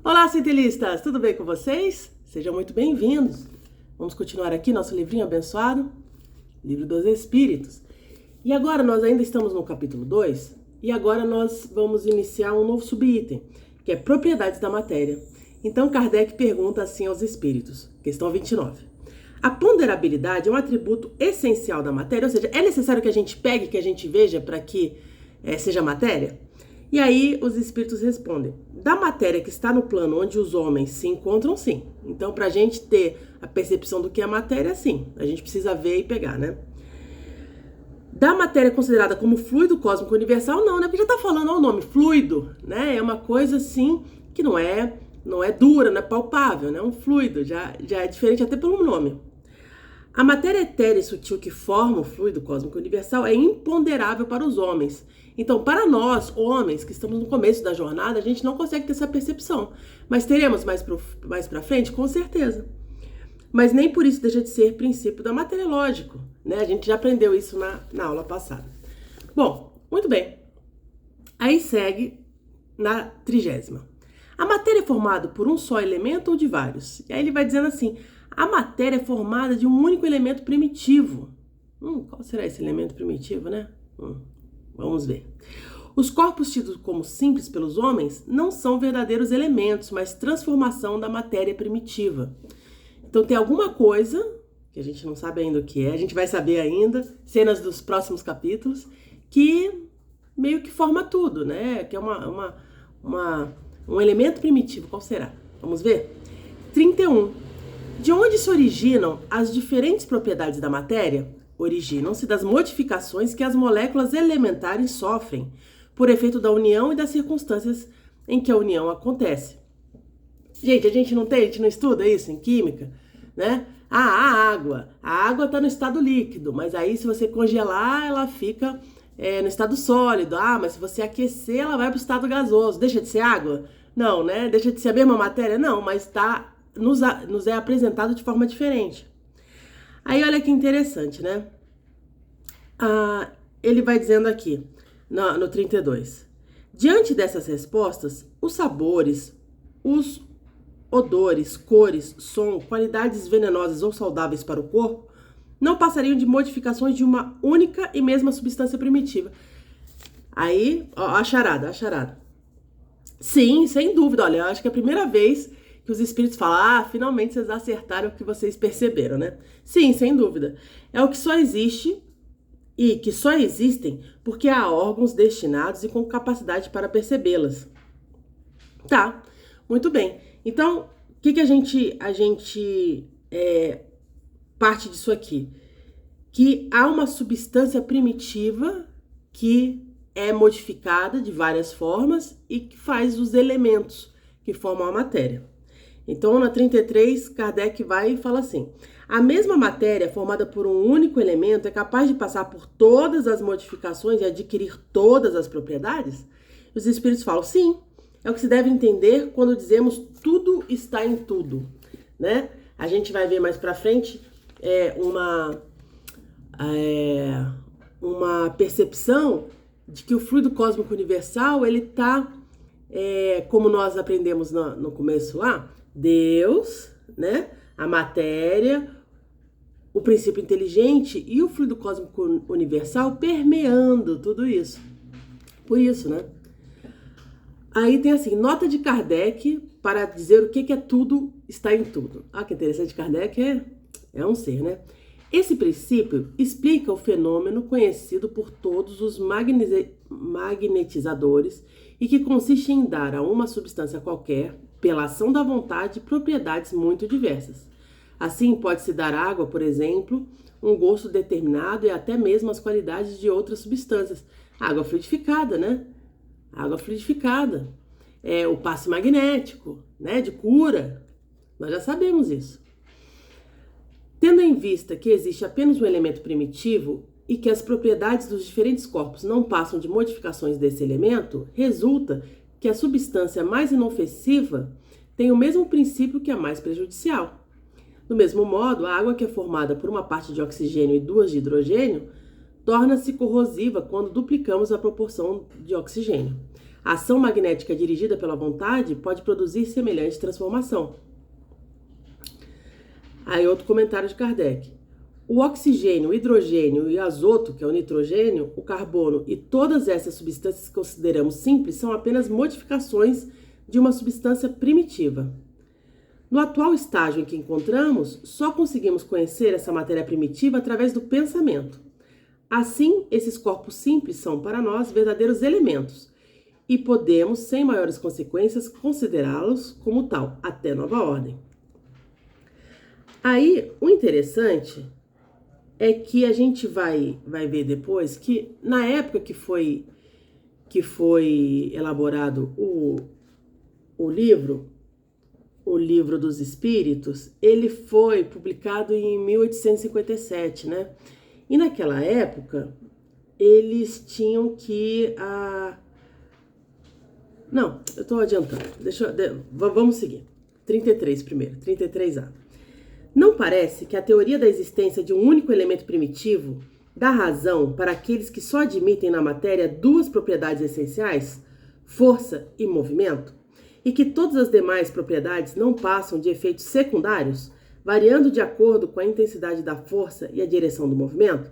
Olá, cientistas! Tudo bem com vocês? Sejam muito bem-vindos. Vamos continuar aqui nosso livrinho abençoado, Livro dos Espíritos. E agora nós ainda estamos no capítulo 2 e agora nós vamos iniciar um novo subitem, que é propriedades da matéria. Então Kardec pergunta assim aos espíritos, questão 29. A ponderabilidade é um atributo essencial da matéria, ou seja, é necessário que a gente pegue, que a gente veja para que seja matéria? E aí os espíritos respondem, da matéria que está no plano onde os homens se encontram, sim. Então, para a gente ter a percepção do que é matéria, sim. A gente precisa ver e pegar, né? Da matéria considerada como fluido cósmico universal, não, né? Porque já está falando o nome, fluido, né? É uma coisa, assim, que não é dura, não é palpável, né? É um fluido, já é diferente até pelo nome. A matéria etérea e sutil que forma o fluido cósmico universal é imponderável para os homens. Então, para nós, homens, que estamos no começo da jornada, a gente não consegue ter essa percepção. Mas teremos mais para frente? Com certeza. Mas nem por isso deixa de ser princípio da matéria, lógico, né? A gente já aprendeu isso na aula passada. Bom, muito bem. Aí segue na 30ª. A matéria é formada por um só elemento ou de vários? E aí ele vai dizendo assim, a matéria é formada de um único elemento primitivo. Qual será esse elemento primitivo, né? Vamos ver. Os corpos tidos como simples pelos homens não são verdadeiros elementos, mas transformação da matéria primitiva. Então tem alguma coisa, que a gente não sabe ainda o que é, a gente vai saber ainda, cenas dos próximos capítulos, que meio que forma tudo, né? Que é um elemento primitivo. Qual será? Vamos ver? 31. De onde se originam as diferentes propriedades da matéria? Originam-se das modificações que as moléculas elementares sofrem, por efeito da união e das circunstâncias em que a união acontece. Gente, a gente não estuda isso em química, né? A água está no estado líquido, mas aí se você congelar, ela fica no estado sólido. Mas se você aquecer, ela vai para o estado gasoso. Deixa de ser água? Não, né? Deixa de ser a mesma matéria? Não, mas nos é apresentado de forma diferente. Aí olha que interessante, né? Ele vai dizendo aqui, no 32. Diante dessas respostas, os sabores, os odores, cores, som, qualidades venenosas ou saudáveis para o corpo, não passariam de modificações de uma única e mesma substância primitiva. Aí, ó, a charada. Sim, sem dúvida, olha, eu acho que é a primeira vez que os espíritos falam, finalmente vocês acertaram o que vocês perceberam, né? Sim, sem dúvida. É o que só existe e que só existem porque há órgãos destinados e com capacidade para percebê-las. Tá, muito bem. Então, o que a gente parte disso aqui? Que há uma substância primitiva que é modificada de várias formas e que faz os elementos que formam a matéria. Então, na 33, Kardec vai e fala assim, a mesma matéria formada por um único elemento é capaz de passar por todas as modificações e adquirir todas as propriedades? Os espíritos falam, sim, é o que se deve entender quando dizemos tudo está em tudo, né? A gente vai ver mais pra frente uma percepção de que o fluido cósmico universal, ele tá, como nós aprendemos no começo lá, Deus, né? A matéria, o princípio inteligente e o fluido cósmico universal permeando tudo isso. Por isso, né? Aí tem assim, nota de Kardec para dizer o que é tudo está em tudo. Que interessante, Kardec é um ser, né? Esse princípio explica o fenômeno conhecido por todos os magnetizadores e que consiste em dar a uma substância qualquer, pela ação da vontade, propriedades muito diversas. Assim, pode-se dar à água, por exemplo, um gosto determinado e até mesmo as qualidades de outras substâncias. Água fluidificada, né? Água fluidificada. O passe magnético, né? De cura. Nós já sabemos isso. Tendo em vista que existe apenas um elemento primitivo e que as propriedades dos diferentes corpos não passam de modificações desse elemento, resulta que a substância mais inofensiva tem o mesmo princípio que a mais prejudicial. Do mesmo modo, a água que é formada por uma parte de oxigênio e duas de hidrogênio torna-se corrosiva quando duplicamos a proporção de oxigênio. A ação magnética dirigida pela vontade pode produzir semelhante transformação. Aí outro comentário de Kardec. O oxigênio, o hidrogênio e o azoto, que é o nitrogênio, o carbono e todas essas substâncias que consideramos simples são apenas modificações de uma substância primitiva. No atual estágio em que encontramos, só conseguimos conhecer essa matéria primitiva através do pensamento. Assim, esses corpos simples são para nós verdadeiros elementos e podemos, sem maiores consequências, considerá-los como tal, até nova ordem. Aí, o interessante é que a gente vai ver depois que na época que foi elaborado o livro dos Espíritos, ele foi publicado em 1857, né? E naquela época, eles tinham que... Não, eu estou adiantando. Vamos seguir. 33 primeiro, 33A. Não parece que a teoria da existência de um único elemento primitivo dá razão para aqueles que só admitem na matéria duas propriedades essenciais, força e movimento, e que todas as demais propriedades não passam de efeitos secundários, variando de acordo com a intensidade da força e a direção do movimento?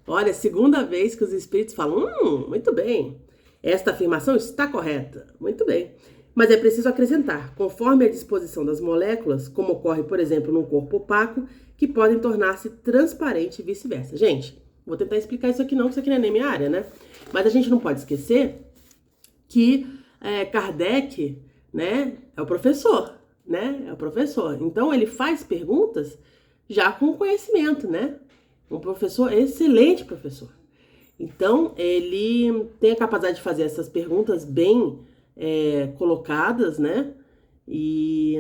Olha, segunda vez que os espíritos falam, muito bem, esta afirmação está correta, muito bem. Mas é preciso acrescentar, conforme a disposição das moléculas, como ocorre, por exemplo, num corpo opaco, que podem tornar-se transparente e vice-versa. Gente, vou tentar explicar isso aqui não, porque isso aqui não é nem minha área, né? Mas a gente não pode esquecer que Kardec, né, é o professor, né? É o professor. Então, ele faz perguntas já com conhecimento, né? Um professor, excelente professor. Então, ele tem a capacidade de fazer essas perguntas bem colocadas, né? E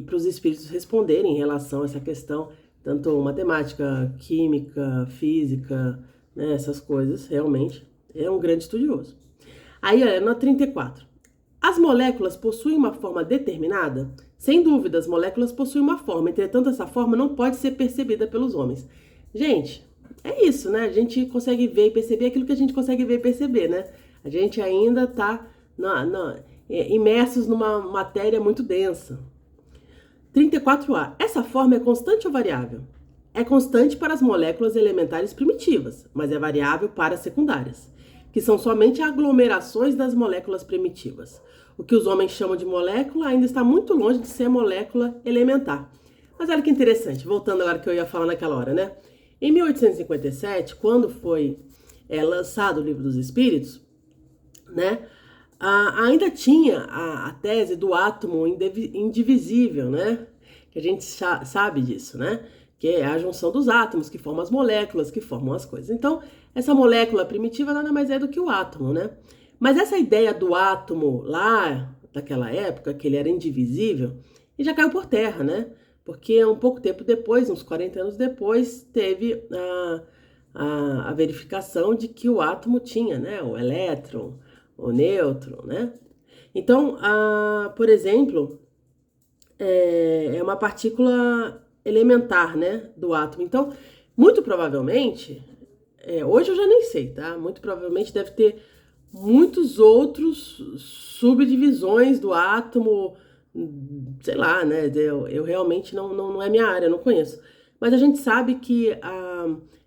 para os espíritos responderem em relação a essa questão, tanto matemática, química, física, né? Essas coisas, realmente, é um grande estudioso. Aí, na 34. As moléculas possuem uma forma determinada? Sem dúvida, as moléculas possuem uma forma, entretanto, essa forma não pode ser percebida pelos homens. Gente, é isso, né? A gente consegue ver e perceber aquilo que a gente consegue ver e perceber, né? A gente ainda está imersos numa matéria muito densa. 34A. Essa forma é constante ou variável? É constante para as moléculas elementares primitivas, mas é variável para as secundárias, que são somente aglomerações das moléculas primitivas. O que os homens chamam de molécula ainda está muito longe de ser molécula elementar. Mas olha que interessante, voltando agora que eu ia falar naquela hora, né? Em 1857, quando foi lançado o Livro dos Espíritos, né? Ainda tinha a tese do átomo indivisível, né? Que a gente sabe disso, né? Que é a junção dos átomos, que formam as moléculas, que formam as coisas. Então, essa molécula primitiva nada mais é do que o átomo, né? Mas essa ideia do átomo lá, daquela época, que ele era indivisível, e já caiu por terra, né? Porque um pouco tempo depois, uns 40 anos depois, teve a verificação de que o átomo tinha, né? O elétron, o nêutron, né? Então, por exemplo, é uma partícula elementar, né, do átomo. Então, muito provavelmente, hoje eu já nem sei, tá? Muito provavelmente deve ter muitos outros subdivisões do átomo, sei lá, né? Eu realmente não é minha área, eu não conheço. Mas a gente sabe que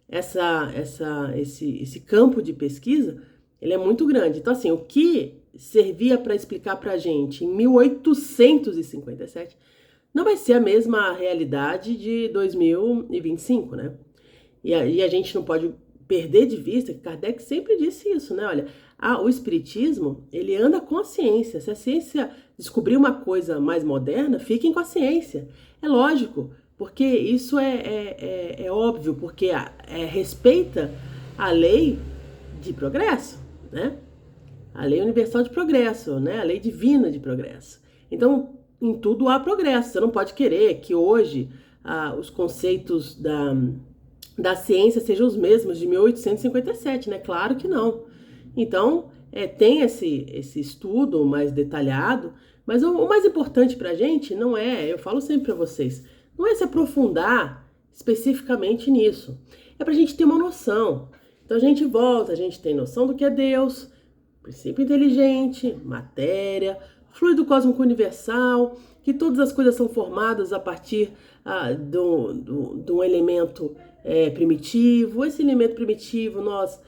esse campo de pesquisa, ele é muito grande. Então, assim, o que servia para explicar para a gente em 1857 não vai ser a mesma realidade de 2025, né? E a gente não pode perder de vista que Kardec sempre disse isso, né? Olha, o espiritismo, ele anda com a ciência. Se a ciência descobrir uma coisa mais moderna, fiquem com a ciência. É lógico, porque isso é óbvio, porque respeita a lei de progresso, né? A lei universal de progresso, né? A lei divina de progresso. Então, em tudo há progresso. Você não pode querer que hoje os conceitos da ciência sejam os mesmos de 1857, né? Claro que não. Então, tem esse estudo mais detalhado, mas o mais importante para a gente não eu falo sempre para vocês, não é se aprofundar especificamente nisso. É para a gente ter uma noção. Então, a gente volta, a gente tem noção do que é Deus, princípio inteligente, matéria, fluido cósmico universal, que todas as coisas são formadas a partir de um elemento primitivo. Esse elemento primitivo nós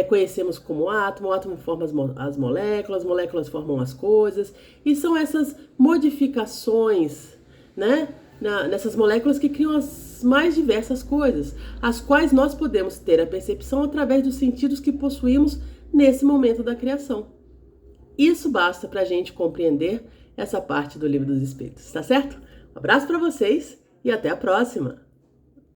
conhecemos como átomo, o átomo forma as moléculas formam as coisas, e são essas modificações, né, nessas moléculas que criam as mais diversas coisas, as quais nós podemos ter a percepção através dos sentidos que possuímos nesse momento da criação. Isso basta para a gente compreender essa parte do Livro dos Espíritos, tá certo? Um abraço para vocês e até a próxima!